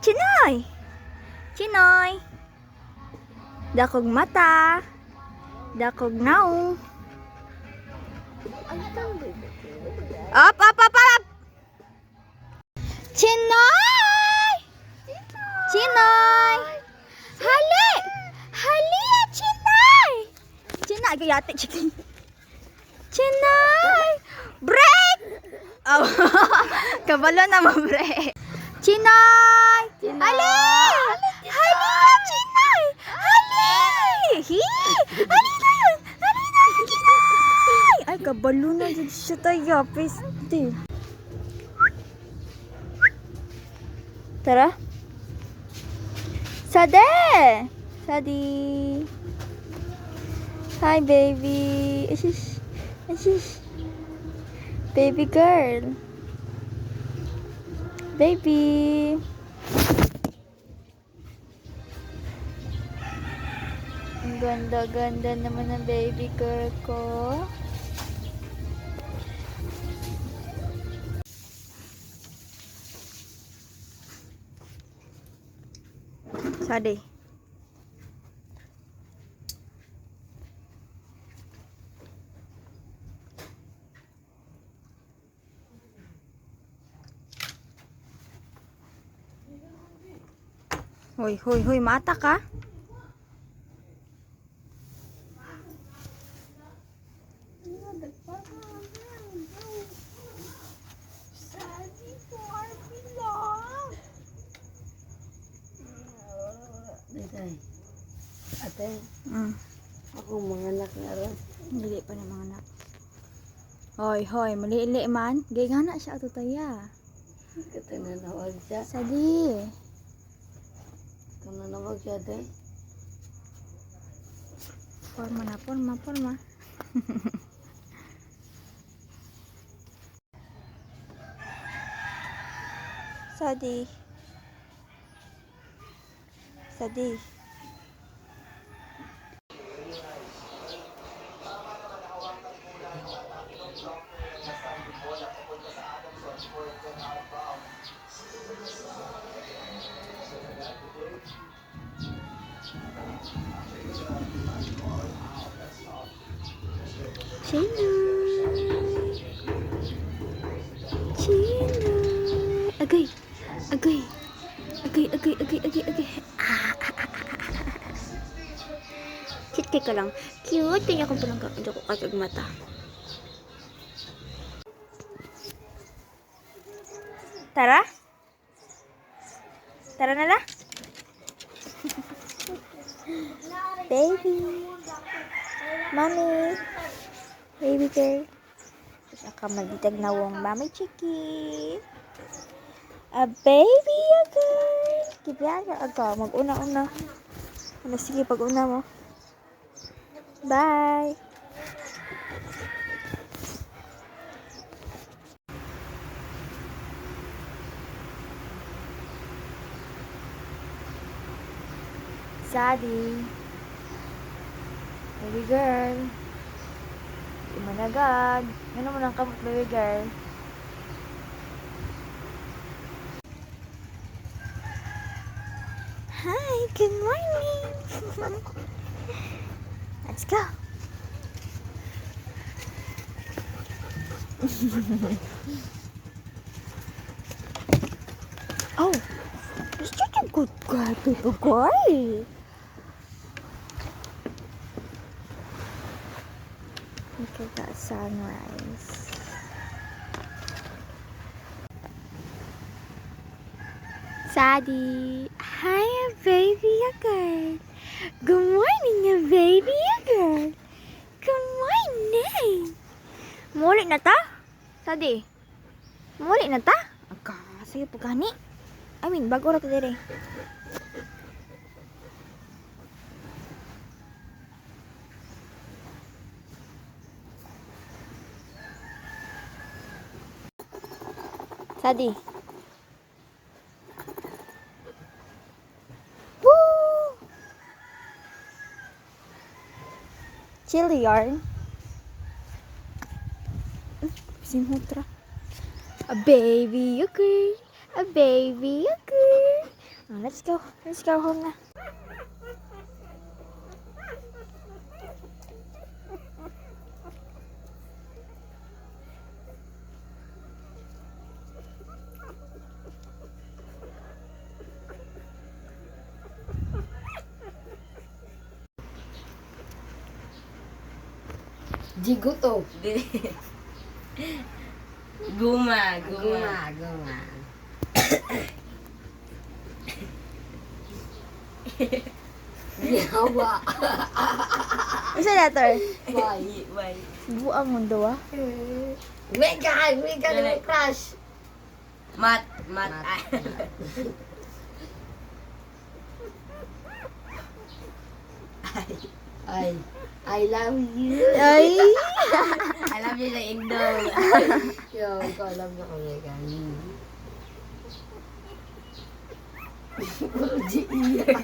Chinoy! Chinoy! Dakog mata. Dakog naong. Up, up, up, up! Chinoy! Chinoy! Hali! Hali, Chinoy! Chinoy, kayate chicken. Chinoy! Break! Oh, kabalo na mo break. Chinoy! Hali! Hali, Chinoy! Hali! Hi! Hali na yun! Hali na yun, Chinoy! Ay, kabalo na dyan siya tayo. Piste. Tara. Sade! Sadi! Hi, baby! Ashish! Ashish! Baby girl! Baby! Ang ganda-ganda naman ng baby girl ko. Sade. Hoy, hoy, hoy, mata ka? Ate, Mm. ako mga anak na ron. Dili pa na mga anak. Hoy, hoy, mali-ili man. Gay nga na siya ato taya. Ito nanawag siya. Sadi. Ito nanawag siya, ate. Forma na, forma, forma. Sadi. Sadi. Chino. Chino. Agay. Agay. Agay, agay, agay, agay, agay. Cute ka lang. Cute. Kaya akong palang kakadyo ko kagag mata. Tara? Tara na la? Baby. Mommy. Baby girl. Tapos akamagitag na wong mami chiki. A baby girl. Kibiyaga aga. Mag-una-una. Ano, sige, pag-una mo. Bye. Sadi. Baby girl. Di managad. Ano mo nang kamot, baby girl? Hi, good morning. Let's go. Oh, you're such a good girl, baby girl. Look at that sunrise. Sadie. Hi, baby girl. Good morning, baby girl. Good morning. Muli na ta? Sadie. Muli na ta? Aga, sige po gani. I mean, bago ra ta dire. Sadie. Woo! Chili yarn. Sinhutra. A baby yogurt. A baby yogurt. Let's go. Let's go home na. Jigo to. Guma. Guma. Yawa. Ano sa letter? Why? Buang mundo ah. Megan yung crush. Mat. I love you. Ay! Alam niyo na Indong. Yo, ikaw alam na ko, Megan.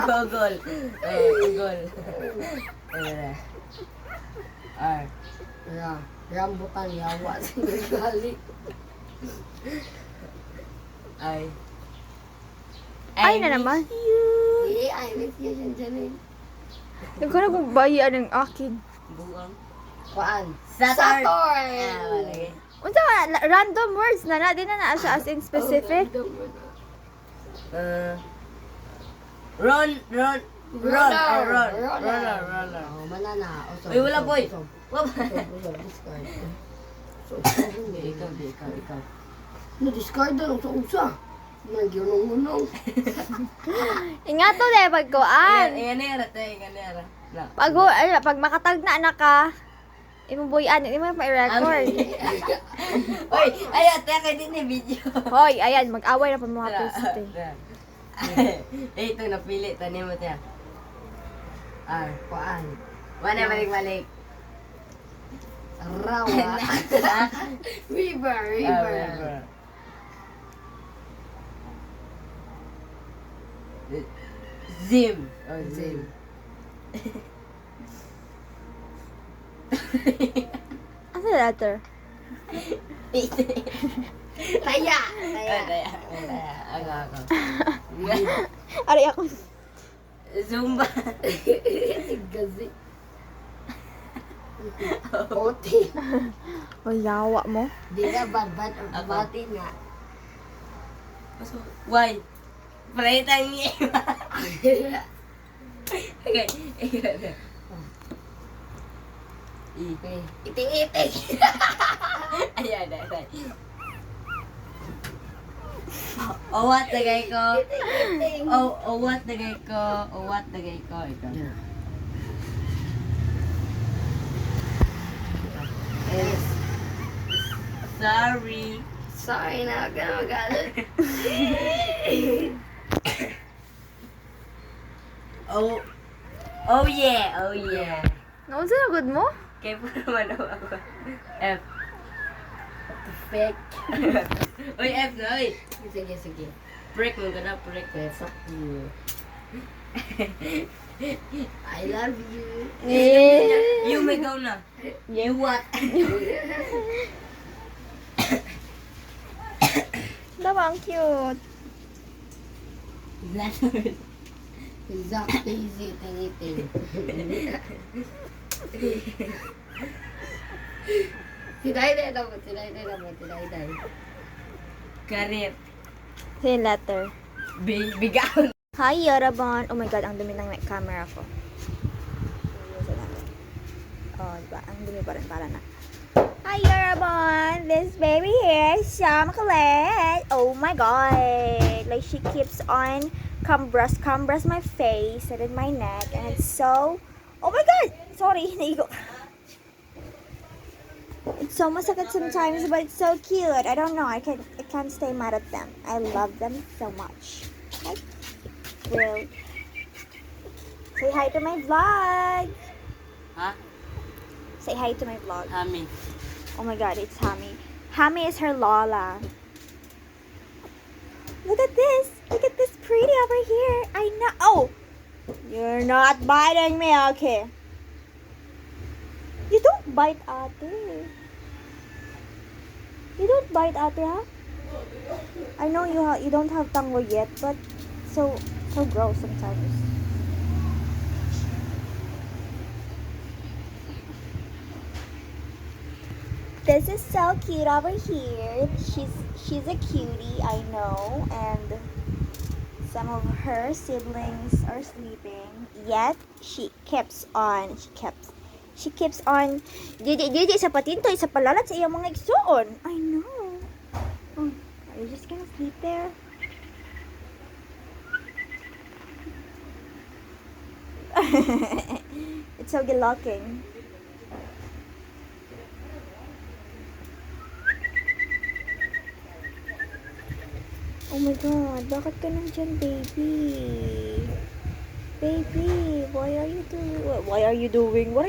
Gogol. Gogol. R. Rambutan yawa sa gali. I. Ay na naman. I miss you, Janine. Yung ka na kung bayaan ng akin. Buang. Kuan? Saturn. Saturn! Unsa ka random words na na. Di na na siya as in specific. Ron. Roller. Roller. Manana. Uy, wala boy. Wala. Discard. Ikaw. Na-discard na lang sa usa. Nagyunong-unong. Ingato na pagkuan. Inganera. Na. Pag makatag na anak ka, imubuyan, hindi mo pa-record. Uy, ayan, teka din yung video. Hoy, ayan, mag-away na pa mga piste. Ito, napili. Tanim mo tiya. R. Kuan? Wala, balik. Rawa. River. Zim. Zim. Ano yung letter? Taya. Ako. Aray ako. Zumba. Gazi. Oti. Hoy, yawa mo. Di na bad Ako. bati nga. Why? Palitan niya. Okay. Iting-iting. Ayan. What tagay ko? Iting-iting. What tagay ko? Ito. Yes. Sorry. Sorry na, huwag ka na magalit. Oh yeah. Naon sa nagod mo? Kaya po naman ako. F. Fake. Uy, F na, uy. Sige. Break mo ka na, break. Fuck you. I love you. You may go na. You what? Diba, ang cute. Leonard. Exactly, iting-iting. Tinay-day naman. Karit. Sa yung letter. Bigaw. Hi, Yorabon. Oh my God, ang dumi ng camera ko. Oh, diba? Ang dumi pa rin para na. Hi, Yorabon. This baby here is so makulit. Oh my God. Like, she keeps on compress my face and then my neck. And it's so... Oh my God! Sorry, naigo. It's so masakit sometimes, but it's so cute. I don't know. I can't stay mad at them. I love them so much. Okay? Well, say hi to my vlog. Ha? Say hi to my vlog. Hami. Oh my God, it's Hami. Hami is her Lola. Look at this. Look at this pretty over here. I know. Oh, you're not biting me, okay? You don't bite ate. You don't bite ate, huh? I know you don't have tango yet, but so So gross sometimes. This is so cute over here. She's a cutie, I know, and some of her siblings are sleeping. Yet she keeps on. Didi sa patinto, isa palalat sa iyang mga igsoon. I know. Oh, are you just gonna sleep there? It's so good-looking. Oh my God, bakit ka nandyan, baby? Baby, what are you doing? What are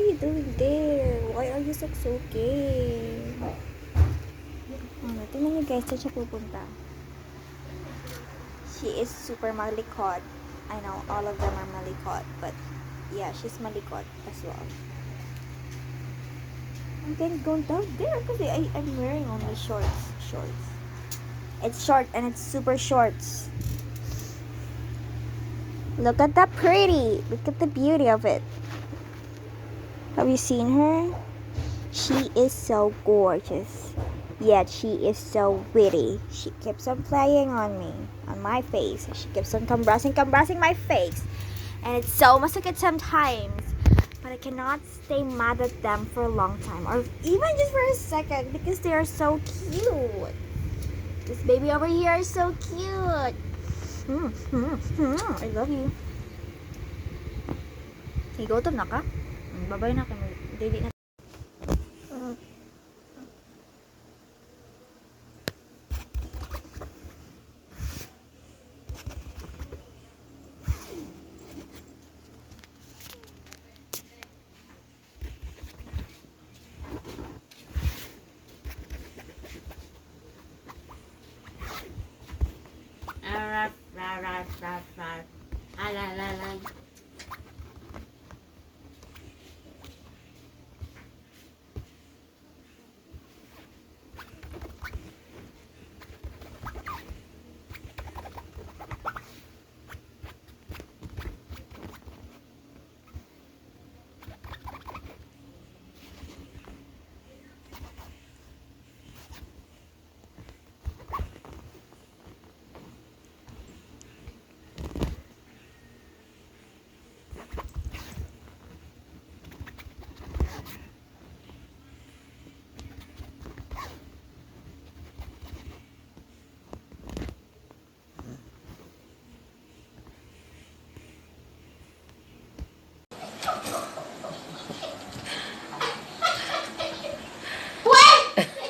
you doing there? Why are you suksooking? Tingnan niyo guys, saan siya pupunta? She is super malikot. I know, all of them are malikot, but yeah, she's malikot as well. I'm gonna go down there because I'm wearing only shorts. It's short and it's super shorts. Look at that pretty. Look at the beauty of it. Have you seen her? She is so gorgeous. Yet she is so witty. She keeps on playing on me, on my face. She keeps on compressing my face. And it's so masakit sometimes. But I cannot stay mad at them for a long time. Or even just for a second. Because they are so cute. This baby over here is so cute. I love you. Hey, gutom na ka? Babay na kami. Dili na.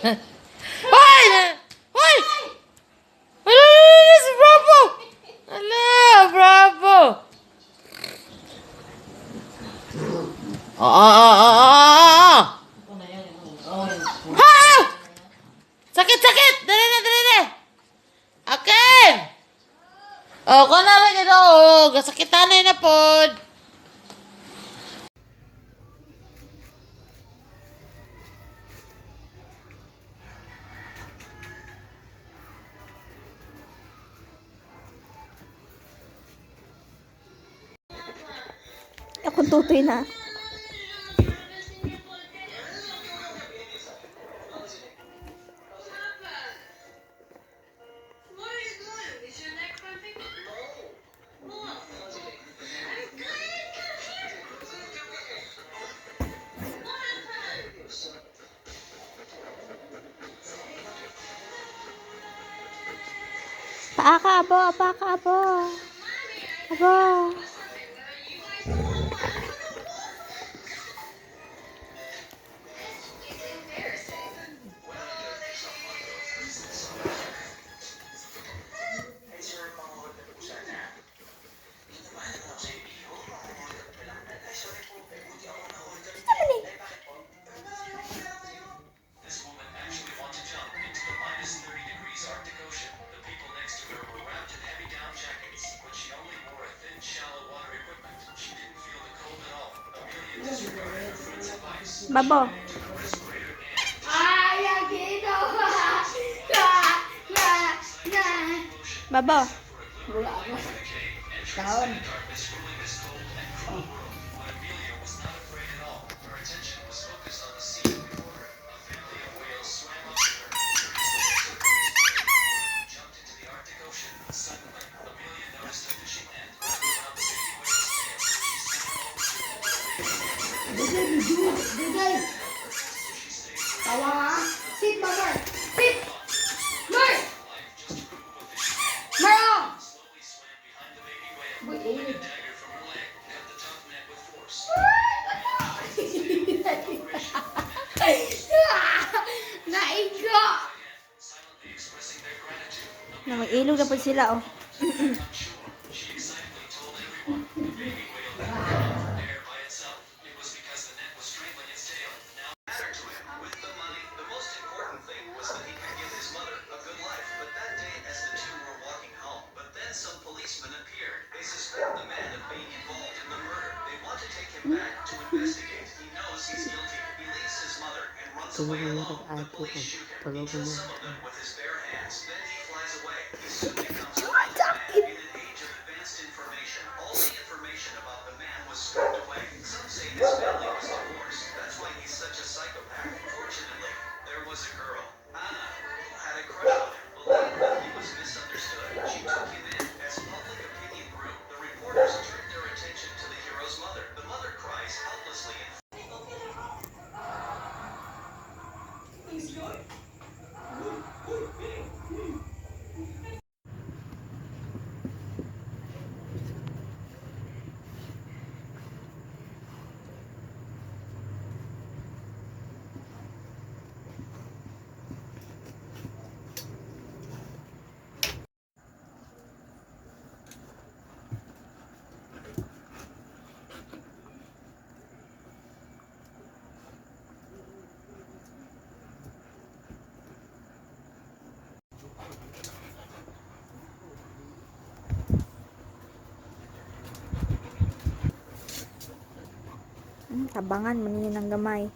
Hoy! Hoy! Ano si Bravo? Ano, Bravo? Ha! Sakit! Dali! Akin! Oh, kung na lang ito, gasakitan na yun na pod. Akong tutoy na. Paa ka, abo. Abo. Babo. Babo. Taon. Bigay, bigay, bigay. Tawa nga. Sit, mother. Sit. Mer! Mer, oh! Boy, eh. Naigo! Na may ilog na po sila, oh. The most important thing was that he could give his mother a good life. But that day, as the two were walking home, but then some policemen appeared. They suspect the man of being involved in the murder. They want to take him back to investigate. He knows he's guilty. He leaves his mother and runs away alone. The police shoot him. He kills some of them with his bare hands. Then he flies away. He soon becomes a wanted man. In an age of advanced information, all the information about the man was stripped away. Some say his family was divorced. That's why he's such a psychopath. Fortunately, there was a girl, Anna, who had a crush on him, believed that he was misunderstood. She took him in. As public opinion grew, the reporters turned their attention to the hero's mother. The mother cries helplessly in Tabangan, maninin ng gamay.